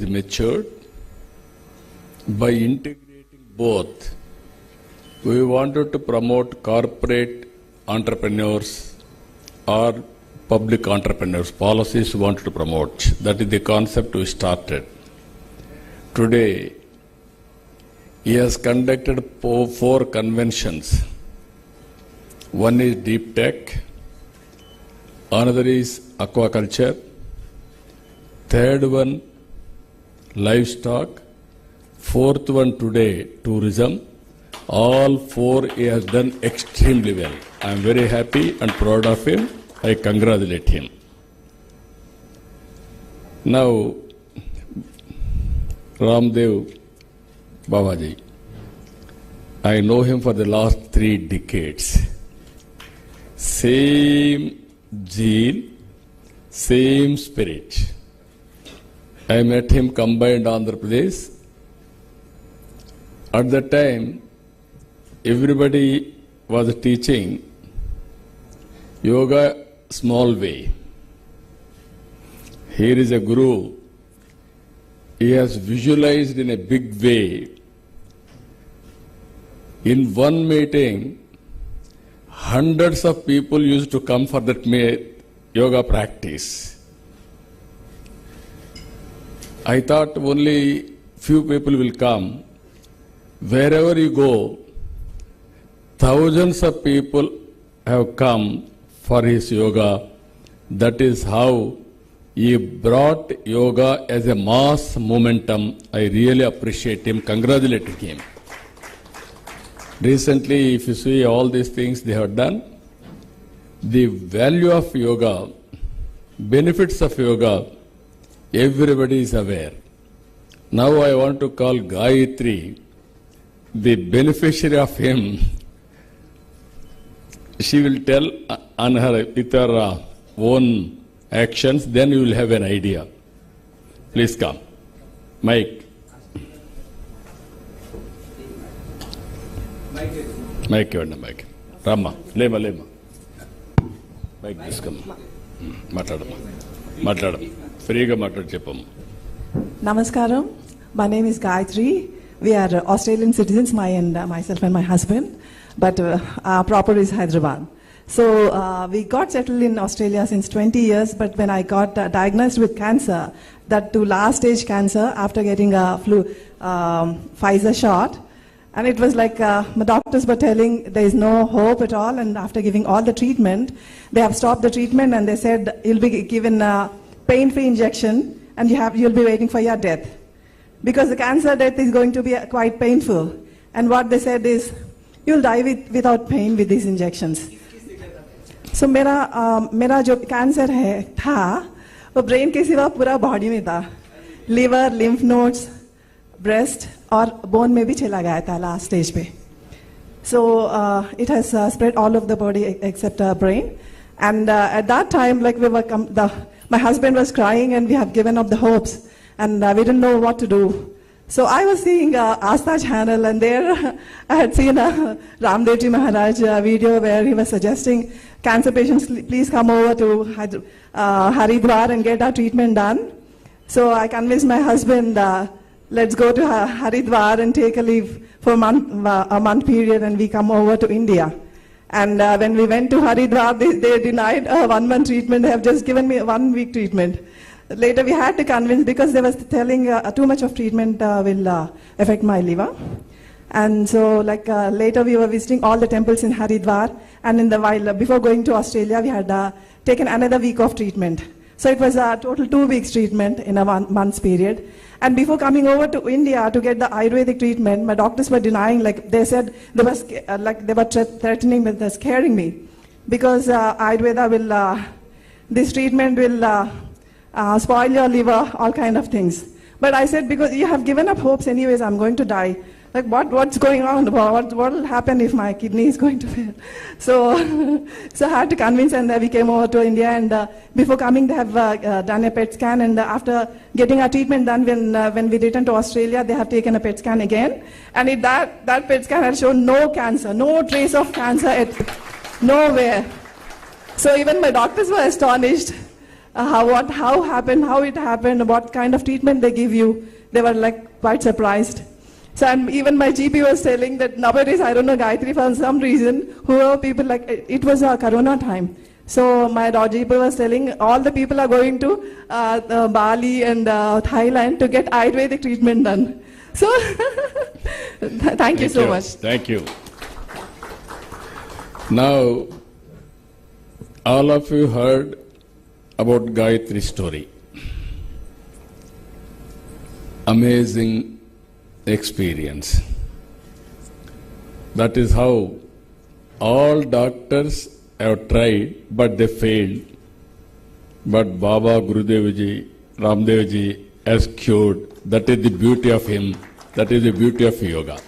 matured. By integrating both, we wanted to promote corporate entrepreneurs or public entrepreneurs, policies we wanted to promote. That is the concept we started. Today, he has conducted four conventions. One is deep tech, another is aquaculture, third one livestock, fourth one today tourism. All four he has done extremely well. I am very happy and proud of him. I congratulate him. Now, Ramdev Babaji, I know him for the last 3 decades. Same zeal, same spirit. I met him combined Andhra Pradesh. At that time, everybody was teaching yoga small way. Here is a guru. He has visualized in a big way. In one meeting, hundreds of people used to come for that yoga practice. I thought only few people will come. Wherever you go, thousands of people have come for his yoga. That is how he brought yoga as a mass momentum. I really appreciate him, congratulate him. Recently, if you see all these things they have done, the value of yoga, benefits of yoga, everybody is aware. Now I want to call Gayatri, the beneficiary of him. She will tell on her with her own actions, then you will have an idea. Please come. Mike. Mike, Mike. Rama, Lema. Mike, please come. Matadam. Freega matad cheppam. Namaskaram. My name is Gayatri. We are Australian citizens, myself and my husband, but our proper is Hyderabad. So we got settled in Australia since 20 years, but when I got diagnosed with cancer, that to last stage cancer after getting a Pfizer shot, and it was like my doctors were telling there is no hope at all, and after giving all the treatment, they have stopped the treatment and they said you'll be given a pain-free injection and you'll be waiting for your death. Because the cancer death is going to be quite painful. And what they said is, you'll die without pain with these injections. So मेरा जो cancer है था वो brain के सिवा पूरा body में था. लिवर, lymph nodes, breast और bone में भी चला गया था last stage पे. So it has spread all over the body except brain. And at that time, like my husband was crying and we have given up the hopes. And we didn't know what to do. So I was seeing Astha channel, and there I had seen a Ramdev Ji Maharaj video where he was suggesting cancer patients please come over to Haridwar and get our treatment done. So I convinced my husband, let's go to Haridwar and take a leave for a month period, and we come over to India. And when we went to Haridwar, they denied a 1-month treatment. They have just given me a 1-week treatment. Later we had to convince because they was telling too much of treatment will affect my liver. And so later we were visiting all the temples in Haridwar, and in the while before going to Australia we had taken another week of treatment. So it was a total 2 weeks treatment in a 1 month's period. And before coming over to India to get the Ayurvedic treatment, my doctors were denying, they said they were threatening with scaring me because Ayurveda will, this treatment will spoil your liver, all kind of things. But I said, because you have given up hopes anyways, I'm going to die. Like what's going on? What will happen if my kidney is going to fail? So I had to convince, and we came over to India, and before coming they have done a PET scan, and after getting our treatment done, when we returned to Australia, they have taken a PET scan again, and that PET scan had shown no cancer, no trace of cancer nowhere. So even my doctors were astonished. how happened, how it happened, what kind of treatment they give you. They were like quite surprised. So and even my GP was telling that nowadays, I don't know, Gayatri, for some reason, whoever people like, it was a Corona time. So my GP was telling all the people are going to Bali and Thailand to get Ayurvedic treatment done. So thank you so much. Thank you. Now, all of you heard about Gayatri's story. Amazing experience. That is how all doctors have tried, but they failed. But Baba Gurudev Ji, Ramdev Ji has cured. That is the beauty of him. That is the beauty of yoga.